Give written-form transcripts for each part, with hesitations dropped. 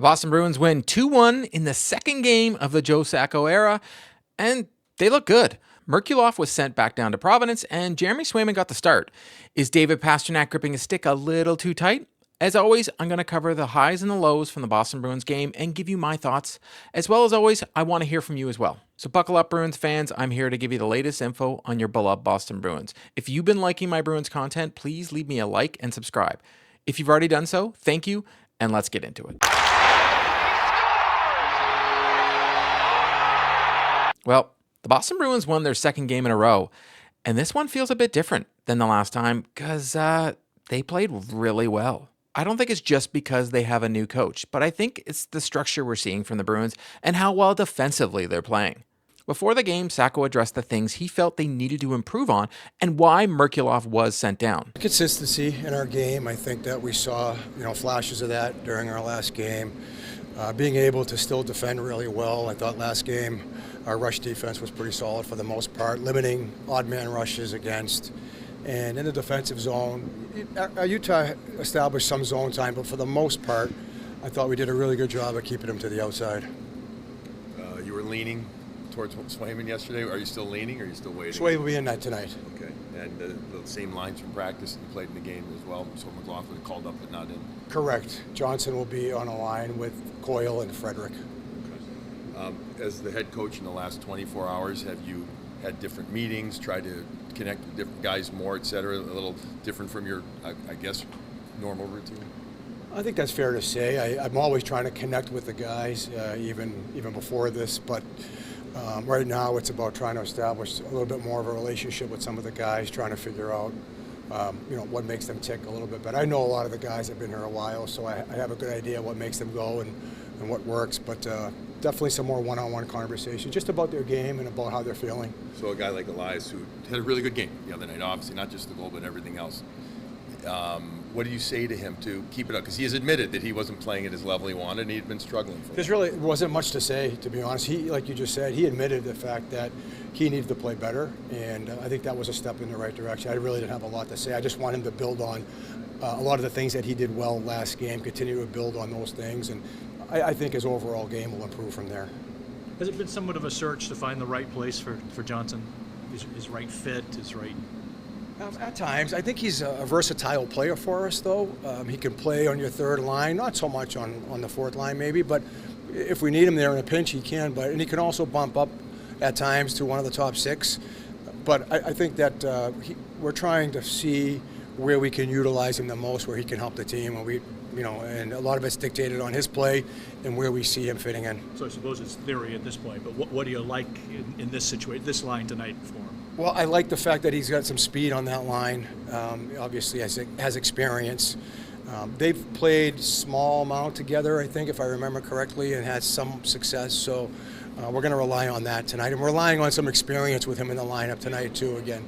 The Boston Bruins win 2-1 in the second game of the Joe Sacco era, and they look good. Merkulov was sent back down to Providence, and Jeremy Swayman got the start. Is David Pastrnak gripping his stick a little too tight? As always, I'm going to cover the highs and the lows from the Boston Bruins game and give you my thoughts. As well as always, I want to hear from you as well. So buckle up, Bruins fans. I'm here to give you the latest info on your beloved Boston Bruins. If you've been liking my Bruins content, please leave me a like and subscribe. If you've already done so, thank you, and let's get into it. Well, the Boston Bruins won their second game in a row, and this one feels a bit different than the last time because they played really well. I don't think it's just because they have a new coach, but I think it's the structure we're seeing from the Bruins and how well defensively they're playing. Before the game, Sacco addressed the things he felt they needed to improve on and why Merkulov was sent down. Consistency in our game. I think that we saw, flashes of that during our last game. Being able to still defend really well. I thought last game our rush defense was pretty solid for the most part, limiting odd man rushes against. And in the defensive zone, Utah established some zone time, but for the most part, I thought we did a really good job of keeping them to the outside. You were leaning towards Swayman yesterday. Are you still leaning, or are you still waiting? Swayman will be in that tonight. Okay. And the same lines from practice that you played in the game as well, so McLaughlin called up but not in? Correct. Johnson will be on a line with Coyle and Frederick. Okay. As the head coach in the last 24 hours, have you had different meetings, tried to connect with different guys more, et cetera, a little different from your, I guess, normal routine? I think that's fair to say. I'm always trying to connect with the guys, even before this, but right now it's about trying to establish a little bit more of a relationship with some of the guys, trying to figure out what makes them tick a little bit. But I know a lot of the guys have been here a while, so I have a good idea what makes them go and what works. But definitely some more one-on-one conversation just about their game and about how they're feeling. So a guy like Elias, who had a really good game the other night, obviously, not just the goal but everything else. What do you say to him to keep it up? Because he has admitted that he wasn't playing at his level he wanted, and he had been struggling for. There's really wasn't much to say, to be honest. He, like you just said, he admitted the fact that he needed to play better, and I think that was a step in the right direction. I really didn't have a lot to say. I just want him to build on a lot of the things that he did well last game, continue to build on those things, and I think his overall game will improve from there. Has it been somewhat of a search to find the right place for Johnson? His right fit, his right... At times. I think he's a versatile player for us, though. He can play on your third line, not so much on the fourth line maybe, but if we need him there in a pinch, he can. And he can also bump up at times to one of the top six. But I think that we're trying to see where we can utilize him the most, where he can help the team, and a lot of it's dictated on his play and where we see him fitting in. So I suppose it's theory at this point, but what do you like in this situation, this line tonight for him? Well, I like the fact that he's got some speed on that line. Obviously, has experience. They've played small amount together, I think, if I remember correctly, and had some success. So we're going to rely on that tonight, and we're relying on some experience with him in the lineup tonight too. Again.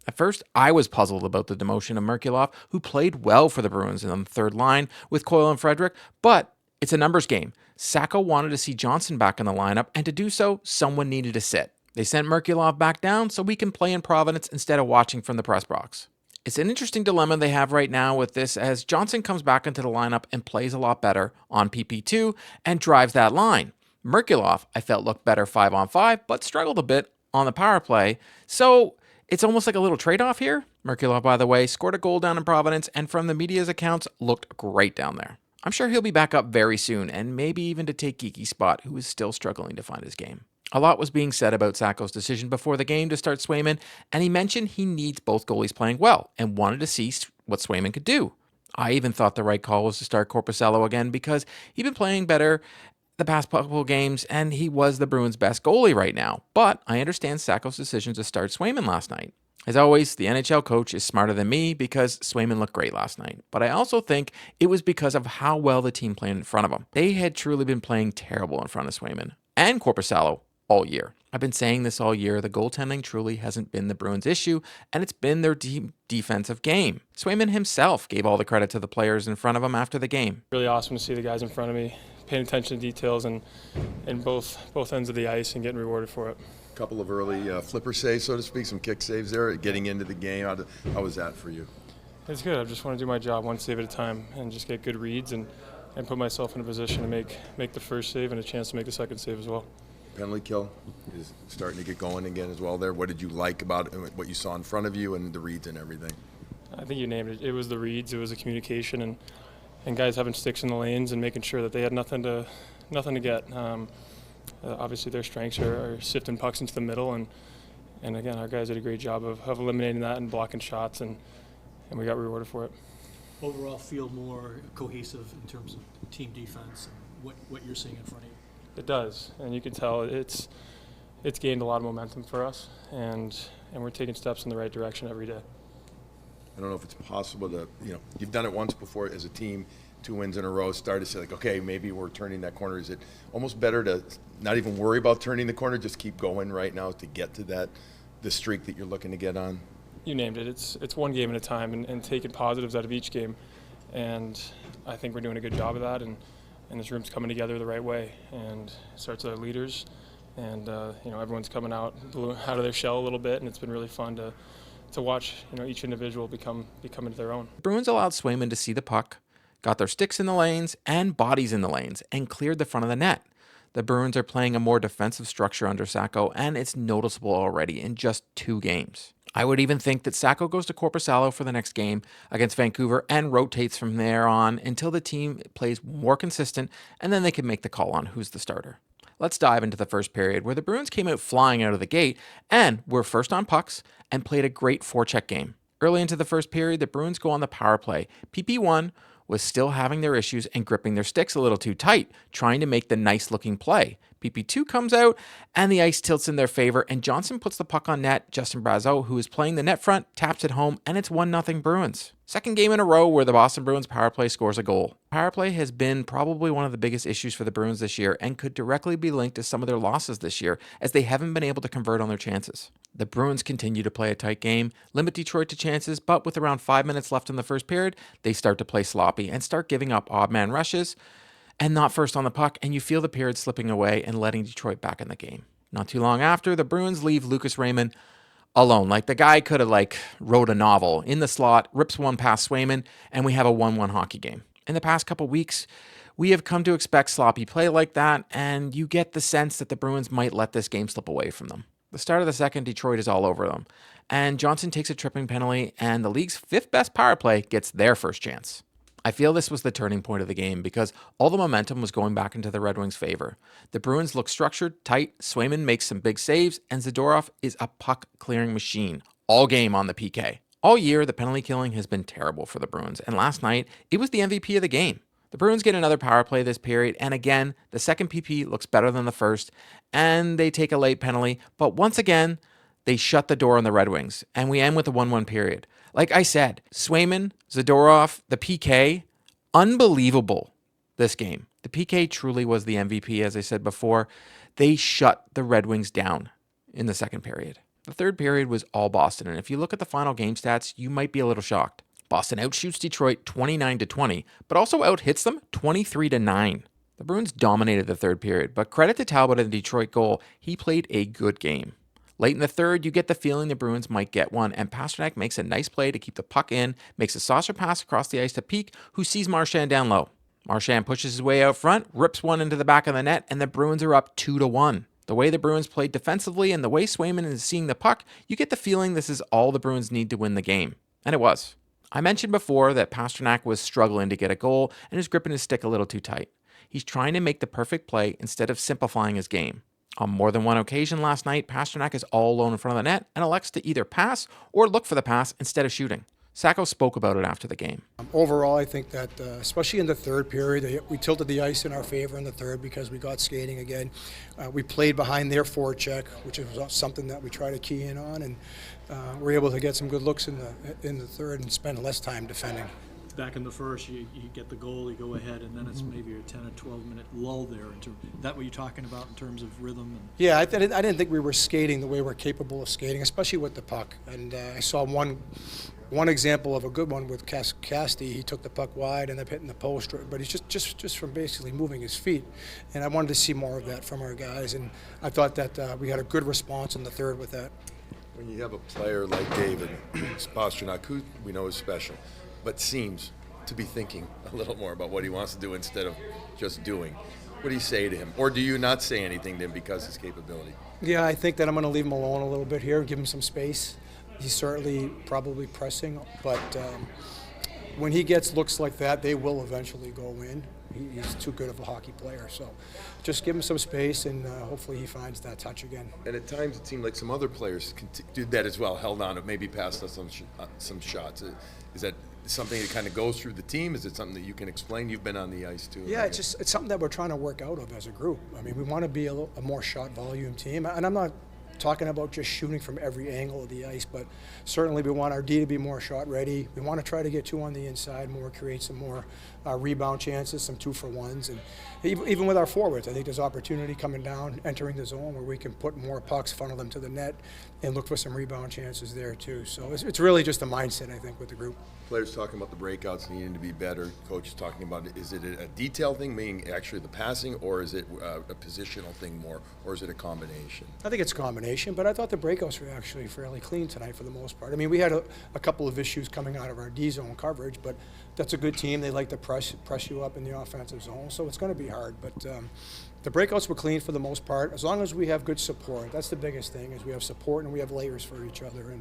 At first, I was puzzled about the demotion of Merkulov, who played well for the Bruins on the third line with Coyle and Frederick, but it's a numbers game. Sacco wanted to see Johnson back in the lineup, and to do so, someone needed to sit. They sent Merkulov back down so we can play in Providence instead of watching from the press box. It's an interesting dilemma they have right now with this, as Johnson comes back into the lineup and plays a lot better on PP2 and drives that line. Merkulov, I felt, looked better 5-on-5, but struggled a bit on the power play, so it's almost like a little trade-off here. Merkulov, by the way, scored a goal down in Providence, and from the media's accounts, looked great down there. I'm sure he'll be back up very soon, and maybe even to take Geeky's spot, who is still struggling to find his game. A lot was being said about Sacco's decision before the game to start Swayman, and he mentioned he needs both goalies playing well and wanted to see what Swayman could do. I even thought the right call was to start Korpisalo again because he'd been playing better the past couple of games, and he was the Bruins' best goalie right now. But I understand Sacco's decision to start Swayman last night. As always, the NHL coach is smarter than me because Swayman looked great last night. But I also think it was because of how well the team played in front of him. They had truly been playing terrible in front of Swayman and Korpisalo all year. I've been saying this all year. The goaltending truly hasn't been the Bruins' issue, and it's been their defensive game. Swayman himself gave all the credit to the players in front of him after the game. Really awesome to see the guys in front of me paying attention to details and in both ends of the ice and getting rewarded for it. A couple of early flipper saves, so to speak, some kick saves there, getting into the game. How was that for you? It's good. I just want to do my job one save at a time and just get good reads and put myself in a position to make the first save and a chance to make the second save as well. Penalty kill is starting to get going again as well there. What did you like about it, what you saw in front of you and the reads and everything? I think you named it. It was the reads, it was the communication, and guys having sticks in the lanes and making sure that they had nothing to get. Obviously, their strengths are sifting pucks into the middle, and again, our guys did a great job of eliminating that and blocking shots, and we got rewarded for it. Overall, feel more cohesive in terms of team defense and what you're seeing in front of you. It does, and you can tell it's gained a lot of momentum for us, and we're taking steps in the right direction every day. I don't know if it's possible to, you've done it once before as a team, 2 wins in a row, start to say like, okay, maybe we're turning that corner. Is it almost better to not even worry about turning the corner, just keep going right now to get to the streak that you're looking to get on? You named it. It's one game at a time, and taking positives out of each game, and I think we're doing a good job of that, and this room's coming together the right way, and it starts with our leaders, and everyone's coming out of their shell a little bit, and it's been really fun to watch each individual become into their own. The Bruins allowed Swayman to see the puck, got their sticks in the lanes and bodies in the lanes, and cleared the front of the net. The Bruins are playing a more defensive structure under Sacco, and it's noticeable already in just 2 games. I would even think that Sacco goes to Korpisalo for the next game against Vancouver and rotates from there on until the team plays more consistent, and then they can make the call on who's the starter. Let's dive into the first period, where the Bruins came out flying out of the gate and were first on pucks and played a great forecheck game. Early into the first period, the Bruins go on the power play. PP1 was still having their issues and gripping their sticks a little too tight, trying to make the nice-looking play. PP2 comes out, and the ice tilts in their favor, and Johnson puts the puck on net. Justin Brazeau, who is playing the net front, taps it home, and it's 1-0 Bruins. Second game in a row where the Boston Bruins power play scores a goal. Power play has been probably one of the biggest issues for the Bruins this year and could directly be linked to some of their losses this year, as they haven't been able to convert on their chances. The Bruins continue to play a tight game, limit Detroit to chances, but with around 5 minutes left in the first period, they start to play sloppy and start giving up odd man rushes and not first on the puck, and you feel the period slipping away and letting Detroit back in the game. Not too long after, the Bruins leave Lucas Raymond alone. Like, the guy could have wrote a novel in the slot, rips one past Swayman, and we have a 1-1 hockey game. In the past couple weeks, we have come to expect sloppy play like that, and you get the sense that the Bruins might let this game slip away from them. The start of the second, Detroit is all over them, and Johnson takes a tripping penalty, and the league's 5th best power play gets their first chance. I feel this was the turning point of the game because all the momentum was going back into the Red Wings' favor. The Bruins look structured, tight, Swayman makes some big saves, and Zadorov is a puck-clearing machine all game on the PK. All year, the penalty killing has been terrible for the Bruins, and last night, it was the MVP of the game. The Bruins get another power play this period, and again, the second PP looks better than the first, and they take a late penalty, but once again, they shut the door on the Red Wings, and we end with a 1-1 period. Like I said, Swayman, Zadorov, the PK, unbelievable this game. The PK truly was the MVP, as I said before. They shut the Red Wings down in the second period. The third period was all Boston, and if you look at the final game stats, you might be a little shocked. Boston outshoots Detroit 29-20, but also outhits them 23-9. The Bruins dominated the third period, but credit to Talbot and the Detroit goal, he played a good game. Late in the third, you get the feeling the Bruins might get one, and Pastrnak makes a nice play to keep the puck in, makes a saucer pass across the ice to Peak, who sees Marchand down low. Marchand pushes his way out front, rips one into the back of the net, and the Bruins are up 2-1. The way the Bruins played defensively and the way Swayman is seeing the puck, you get the feeling this is all the Bruins need to win the game. And it was. I mentioned before that Pastrnak was struggling to get a goal and is gripping his stick a little too tight. He's trying to make the perfect play instead of simplifying his game. On more than one occasion last night, Pastrnak is all alone in front of the net and elects to either pass or look for the pass instead of shooting. Sacco spoke about it after the game. Overall, I think that, especially in the third period, we tilted the ice in our favor in the third because we got skating again. We played behind their forecheck, which is something that we try to key in on, and we're able to get some good looks in the third and spend less time defending. Back in the first, you get the goal, you go ahead, and then it's maybe a 10 or 12-minute lull there. Is that what you're talking about in terms of rhythm? Yeah, I didn't think we were skating the way we're capable of skating, especially with the puck. And I saw one example of a good one with Casti. He took the puck wide and up hitting the post, but he's just from basically moving his feet. And I wanted to see more of that from our guys, and I thought that we had a good response in the third with that. When you have a player like David Pastrnak, who we know is special, but seems to be thinking a little more about what he wants to do instead of just doing. What do you say to him? Or do you not say anything to him because of his capability? Yeah, I think that I'm going to leave him alone a little bit here, give him some space. He's certainly probably pressing, but when he gets looks like that, they will eventually go in. He's too good of a hockey player, so just give him some space, and hopefully he finds that touch again. And at times it seemed like some other players did that as well, held on, maybe passed us some shots. Is that something that kind of goes through the team? Is it something that you can explain? You've been on the ice too. Yeah, it's something that we're trying to work out of as a group. I mean, we want to be a more shot volume team, and I'm not talking about just shooting from every angle of the ice, but certainly we want our D to be more shot ready. We want to try to get 2 on the inside more, create some more rebound chances, some 2-for-1s, and even with our forwards, I think there's opportunity coming down, entering the zone where we can put more pucks, funnel them to the net, and look for some rebound chances there too. So it's really just a mindset, I think, with the group. Players talking about the breakouts needing to be better. Coach is talking about it. Is it a detail thing, meaning actually the passing, or is it a positional thing more, or is it a combination? I think it's a combination, but I thought the breakouts were actually fairly clean tonight for the most part. I mean, we had a couple of issues coming out of our D-zone coverage, but that's a good team. They like to press you up in the offensive zone, so it's going to be hard. But the breakouts were clean for the most part, as long as we have good support. That's the biggest thing, is we have support and we have layers for each other.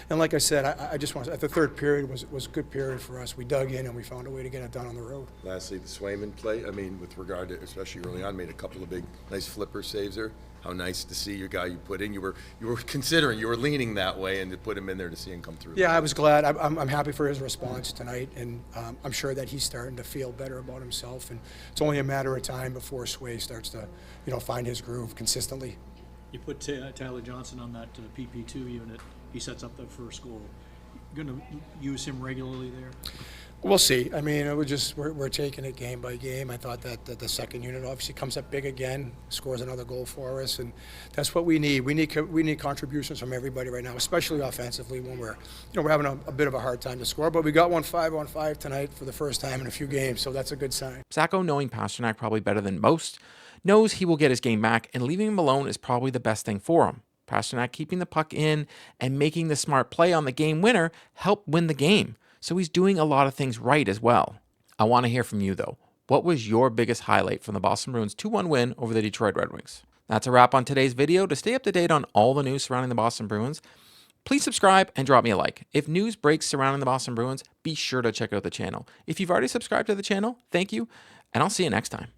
And like I said, I just want to, the third period was a good period for us. We dug in and we found a way to get it done on the road. Lastly, the Swayman play, I mean, with regard to, especially early on, made a couple of big, nice flipper saves there. How nice to see your guy you put in. You were considering, you were leaning that way, and to put him in there to see him come through. Yeah, I was glad. I'm happy for his response tonight, and I'm sure that he's starting to feel better about himself. And it's only a matter of time before Sway starts to, find his groove consistently. You put Tyler Johnson on that PP2 unit, he sets up the first goal. You're going to use him regularly there? We'll see. I mean, we're taking it game by game. I thought that the second unit obviously comes up big again, scores another goal for us, and that's what we need. We need contributions from everybody right now, especially offensively when we're having a bit of a hard time to score. But we got 1 5-on-5 tonight for the first time in a few games, so that's a good sign. Sacco, knowing Pastrnak probably better than most, knows he will get his game back, and leaving him alone is probably the best thing for him. Pastrnak keeping the puck in and making the smart play on the game winner helped win the game. So he's doing a lot of things right as well. I want to hear from you though. What was your biggest highlight from the Boston Bruins 2-1 win over the Detroit Red Wings? That's a wrap on today's video. To stay up to date on all the news surrounding the Boston Bruins, please subscribe and drop me a like. If news breaks surrounding the Boston Bruins, be sure to check out the channel. If you've already subscribed to the channel, thank you, and I'll see you next time.